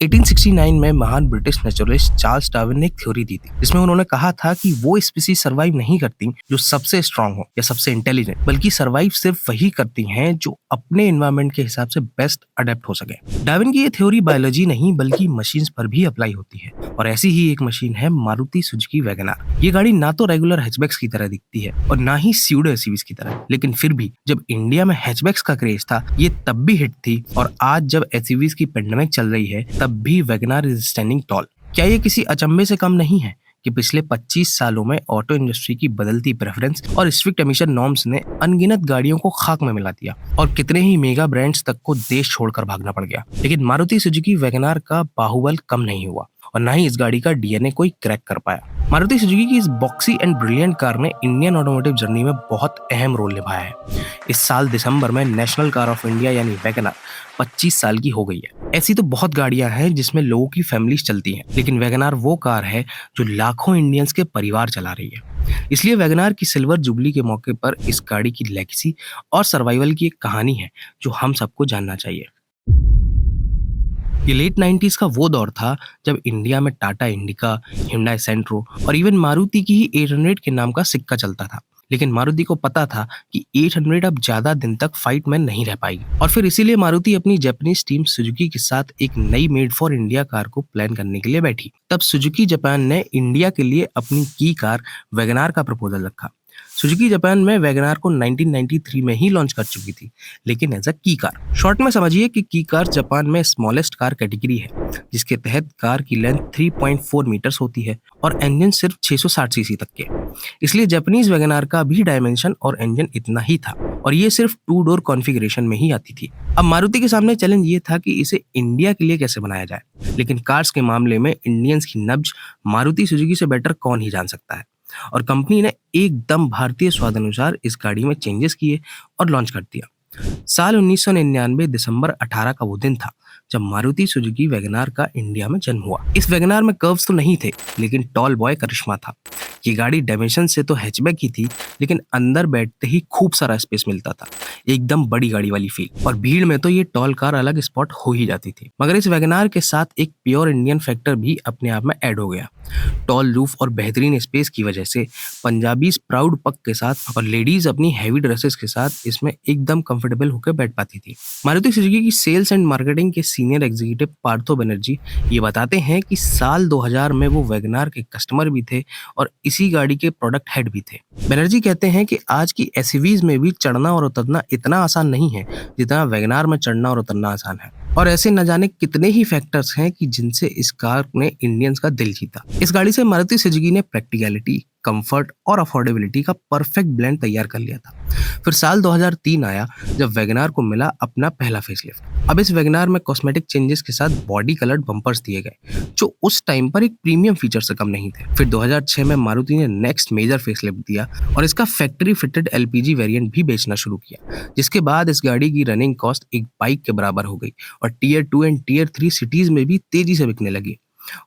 1869 में महान British naturalist Charles Darwin ने एक थ्योरी दी थी जिसमें उन्होंने कहा था कि वो स्पीसीज सरवाइव नहीं करती जो सबसे स्ट्रांग हो या सबसे इंटेलिजेंट, बल्कि सरवाइव सिर्फ वही करती हैं जो अपने एनवायरनमेंट के हिसाब से बेस्ट अडेप्ट हो सके। डार्विन की ये थ्योरी बायोलॉजी नहीं बल्कि मशीन्स पर भी अप्लाई होती है और ऐसी ही एक मशीन है मारुति सुजुकी वैगनआर। ये गाड़ी ना तो रेगुलर हैचबैक्स की तरह दिखती है और ना ही स्यूडो एसयूवीज की तरह, लेकिन फिर भी जब इंडिया में हैचबैक्स का क्रेज था ये तब भी हिट थी और आज जब एसयूवीज की पेंडेमिक चल रही है तब भी वैगनआर इज स्टैंडिंग टॉल। क्या ये किसी अचंभे से कम नहीं है कि पिछले 25 सालों में ऑटो इंडस्ट्री की बदलती प्रेफरेंस और स्ट्रिक्ट एमिशन नॉर्म्स ने अनगिनत गाड़ियों को खाक में मिला दिया और कितने ही मेगा ब्रांड्स तक को देश छोड़कर भागना पड़ गया, लेकिन मारुति सुजुकी वैगनआर का बाहुबल कम नहीं हुआ और ना ही इस गाड़ी का डीएनए कोई क्रैक कर पाया। मारुति सुजुकी की इस बॉक्सी एंड ब्रिलियंट कार ने इंडियन ऑटोमोटिव जर्नी में बहुत अहम रोल निभाया है। इस साल दिसंबर में नेशनल कार ऑफ इंडिया यानी वैगनआर 25 साल की हो गई है। ऐसी तो बहुत गाड़ियां हैं जिसमें लोगों की फैमिलीज चलती हैं, लेकिन वैगनआर वो कार है जो लाखों इंडियंस के परिवार चला रही है। इसलिए वैगनआर की सिल्वर जुबली के मौके पर इस गाड़ी की लेगेसी और सर्वाइवल की एक कहानी है जो हम सबको जानना चाहिए। ये लेट 90s का वो दौर था जब इंडिया में टाटा इंडिका, hyundai सेंट्रो और इवन मारुति की ही 800 के नाम का सिक्का चलता था, लेकिन मारुति को पता था कि 800 अब ज्यादा दिन तक फाइट में नहीं रह पाएगी और फिर इसीलिए मारुति अपनी जापानीज टीम सुजुकी के साथ एक नई मेड फॉर इंडिया कार को प्लान करने के लिए बैठी। तब सुजुकी जापान ने इंडिया के लिए अपनी की कार वैगनआर का प्रपोजल रखा। सुजुकी जापान में वैगनआर को 1993 में ही लॉन्च कर चुकी थी, लेकिन एज अ की कार। शॉर्ट में समझिए कि की कार जापान में स्मॉलेस्ट कार कैटेगरी है जिसके तहत कार की लेंथ 3.4 मीटर्स होती है और इंजन सिर्फ 660 सीसी तक के। इसलिए जापानीज वैगनआर का भी डायमेंशन और इंजन इतना ही था और ये सिर्फ 2 डोर कॉन्फ़िगरेशन में ही आती थी। अब मारुति के सामने चैलेंज ये था कि इसे इंडिया के लिए कैसे बनाया जाए, लेकिन कार्स के मामले में इंडियंस की नब्ज मारुति सुजुकी से बेटर कौन ही जान सकता है और कंपनी ने एकदम भारतीय स्वाद अनुसार इस गाड़ी में चेंजेस किए और लॉन्च कर दिया। साल 1999 दिसंबर 18 का वो दिन था जब मारुति सुजुकी वैगनआर का इंडिया में जन्म हुआ। इस वैगनआर में कर्व्स तो नहीं थे, लेकिन टॉल बॉय करिश्मा था। ये गाड़ी डायमेंशन से तो हैचबैक ही थी, लेकिन अंदर बैठते ही खूब सारा स्पेस मिलता था, एकदम बड़ी गाड़ी वाली फील। और भीड़ में तो ये टॉल कार अलग स्पॉट हो ही जाती थी। मगर इस वैगनआर के साथ एक प्योर इंडियन फैक्टर भी अपने आप में ऐड हो गया। टॉल रूफ और बेहतरीन स्पेस की वजह से पंजाबीज प्राउड पग के साथ और लेडीज अपनी हैवी ड्रेसेस के साथ इसमें एकदम कंफर्टेबल होकर बैठ पाती थी। मारुति सुजुकी की सेल्स एंड मार्केटिंग के सीनियर एग्जीक्यूटिव पार्थो बनर्जी ये बताते हैं कि साल 2000 में वो वैगनआर के कस्टमर भी थे और इसी गाड़ी के प्रोडक्ट हेड भी थे। बनर्जी कहते हैं कि आज की एसयूवीज में भी चढ़ना और उतरना इतना आसान नहीं है जितना वैगनआर में चढ़ना और उतरना आसान है और ऐसे न जाने कितने ही फैक्टर्स हैं कि जिनसे इस कार ने इंडियंस का दिल जीता। इस गाड़ी से मारुति सुजुकी ने प्रैक्टिकलिटी, कंफर्ट और अफोर्डेबिलिटी का परफेक्ट ब्लेंड तैयार कर लिया था। फिर साल 2003 आया जब वैगनआर को मिला अपना पहला फेसलिफ्ट। अब इस वैगनआर में कॉस्मेटिक चेंजेस के साथ बॉडी कलर्ड बम्पर्स दिए गए जो उस टाइम पर एक प्रीमियम फीचर से कम नहीं थे। फिर 2006 में मारुति ने नेक्स्ट मेजर फेसलिफ्ट दिया और इसका फैक्ट्री फिटेड एलपीजी वेरिएंट भी बेचना शुरू किया, जिसके बाद इस गाड़ी की रनिंग कॉस्ट एक बाइक के बराबर हो गई और टियर 2 एंड टियर 3 सिटीज में भी तेजी से बिकने लगी।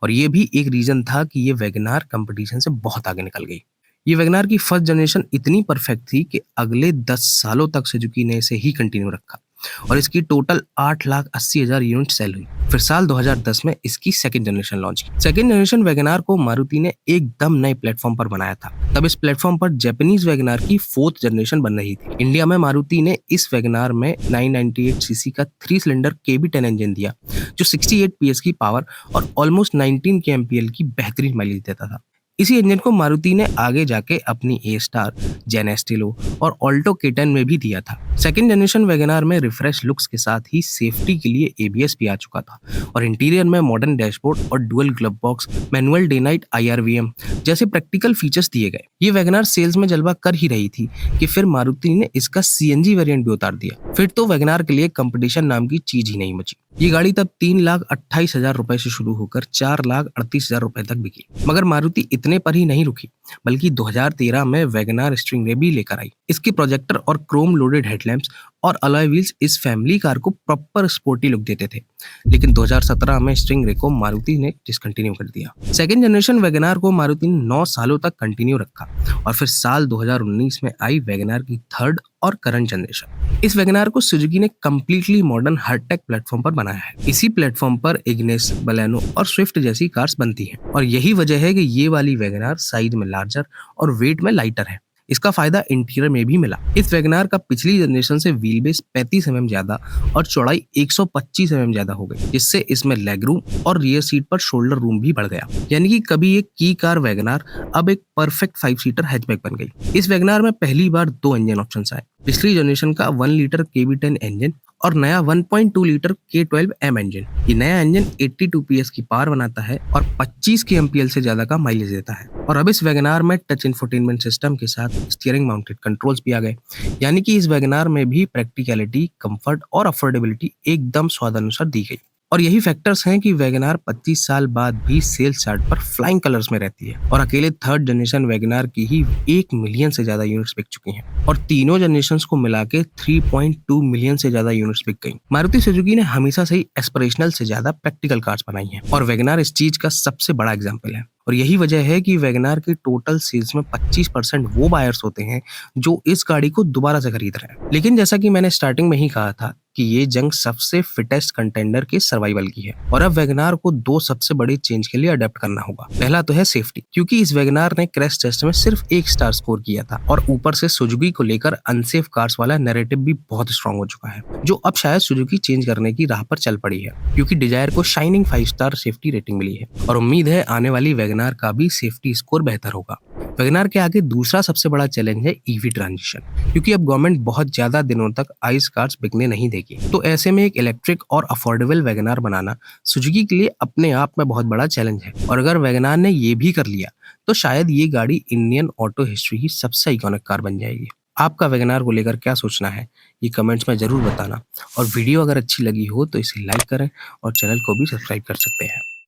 और ये भी एक रीजन था कि ये वैगनआर कंपटीशन से बहुत आगे निकल गई। ये वैगनआर की फर्स्ट जनरेशन इतनी परफेक्ट थी कि अगले 10 सालों तक सुजुकी ने इसे ही कंटिन्यू रखा और इसकी टोटल 8,80,000 यूनिट सेल हुई। फिर साल 2010 में इसकी सेकंड जनरेशन लॉन्च की। सेकंड जनरेशन वैगनआर को मारुति ने एकदम नए प्लेटफॉर्म पर बनाया था। तब इस प्लेटफॉर्म पर जापानीज वैगनआर की 4th जनरेशन बन रही थी। इंडिया में मारुति ने इस वैगनआर में 998 सीसी का 3 सिलेंडर KB10 इंजन दिया जो 68 PS की पावर और ऑलमोस्ट 19 kmpl की बेहतरीन माइलेज देता था। इसी इंजन को मारुति ने आगे जाके अपनी ए स्टार, जेन एस्टेलो और ऑल्टो K10 में भी दिया था। सेकंड जनरेशन वैगनआर में रिफ्रेश लुक्स के साथ ही सेफ्टी के लिए ABS भी आ चुका था और इंटीरियर में मॉडर्न डैशबोर्ड और dual glove box, manual day night IRVM जैसे प्रैक्टिकल फीचर्स दिए गए। ये वैगनआर सेल्स में जलवा कर ही रही थी कि फिर मारुति ने इसका CNG वेरिएंट भी उतार दिया। फिर तो वैगनआर के लिए कंपटीशन नाम की चीज ही नहीं बची। ये गाड़ी तब 3,28,000 रुपए से शुरू होकर 4,38,000 रुपए तक बिकी। मगर मारुति इतने पर ही नहीं रुकी, बल्कि 2013 में वैगनआर स्टिंगरे भी लेकर आई। इसके प्रोजेक्टर और क्रोम लोडेड हेडलैम्प्स और अलॉय व्हील्स इस फैमिली कार को प्रॉपर स्पोर्टी लुक देते थे। लेकिन 2017 में स्टिंगरे को मारुति ने डिसकंटिन्यू कर दिया। सेकंड जनरेशन वैगनार को मारुति ने 9 सालों तक कंटिन्यू रखा और फिर साल 2019 में आई वैगनार की थर्ड और करंट जनरेशन। इस वैगनार को सुजुकी ने कंप्लीटली मॉडर्न हाईटेक प्लेटफॉर्म पर बनाया है। इसी प्लेटफॉर्म पर इग्निस, बलेनो और स्विफ्ट जैसी कार्स बनती हैं और यही वजह है कि ये वाली वैगनार साइज में लार्जर और वेट में लाइटर है। इसका फायदा इंटीरियर में भी मिला। इस वैगनार का पिछली जनरेशन से व्हील बेस 35 mm ज्यादा और चौड़ाई 125 mm ज्यादा हो गई, जिससे इसमें लेग रूम और रियर सीट पर शोल्डर रूम भी बढ़ गया। यानी कि कभी एक की कार वैगनार अब एक परफेक्ट 5 सीटर हैचबैक बन गई। इस वैगनार में पहली बार 2 इंजन ऑप्शन आए, पिछली जनरेशन का 1 लीटर KB10 इंजन और नया 1.2 लीटर K12M इंजन। ये नया इंजन 82 PS की पावर बनाता है और 25 kmpl से ज्यादा का माइलेज देता है। और अब इस वैगनार में टच इंफोटेनमेंट सिस्टम के साथ स्टीयरिंग माउंटेड कंट्रोल्स भी आ गए। यानी कि इस वैगनार में भी प्रैक्टिकलिटी, कंफर्ट और अफोर्डेबिलिटी एकदम स्वादानुसार दी गई। और यही फैक्टर्स हैं कि वैगनार 25 साल बाद भी सेल्स चार्ट पर फ्लाइंग कलर्स में रहती है और अकेले थर्ड जनरेशन वैगनार की ही 1 मिलियन से ज्यादा यूनिट्स बिक चुकी हैं और तीनों जनरेशंस को मिला के 3.2 मिलियन से ज्यादा यूनिट्स बिक गई। मारुति सुजुकी ने हमेशा से ही एस्पिरेशनल से ज्यादा प्रैक्टिकल कार्स बनाई हैं और वैगनार इस चीज का सबसे बड़ा एग्जाम्पल है। और यही वजह है कि वैगनार के टोटल सेल्स में 25% वो बायर्स होते हैं जो इस गाड़ी को दोबारा से खरीद रहे हैं। लेकिन जैसा कि मैंने स्टार्टिंग में ही कहा था कि ये जंग सबसे फिटेस्ट कंटेंडर के सर्वाइवल की है और अब वैगनार को 2 सबसे बड़े चेंज के लिए अडेप्ट करना होगा। पहला तो है सेफ्टी, क्योंकि इस वैगनार ने क्रैश टेस्ट में सिर्फ 1 स्टार स्कोर किया था और ऊपर से सुजुकी को लेकर अनसेफ कार्स वाला नैरेटिव भी बहुत स्ट्रांग हो चुका है, जो अब शायद सुजुकी चेंज करने की राह पर चल पड़ी है, क्योंकि डिजायर को शाइनिंग 5 स्टार सेफ्टी रेटिंग मिली है और उम्मीद है आने वाली वैगनार का भी सेफ्टी स्कोर बेहतर होगा। वैगनार के आगे दूसरा सबसे बड़ा चैलेंज है ईवी ट्रांजिशन, क्योंकि अब गवर्नमेंट बहुत ज्यादा दिनों तक आइस कार्स बिकने नहीं देगी। तो ऐसे में एक इलेक्ट्रिक और अफोर्डेबल वैगनार बनाना सुजुकी के लिए अपने आप में बहुत बड़ा चैलेंज है और अगर वैगनार ने ये भी कर लिया तो शायद ये गाड़ी इंडियन ऑटो हिस्ट्री की सबसे आइकॉनिक कार बन जाएगी। आपका वैगनार को लेकर क्या सोचना है ये कमेंट्स में जरूर बताना और वीडियो अगर अच्छी लगी हो तो इसे लाइक करें और चैनल को भी सब्सक्राइब कर सकते हैं।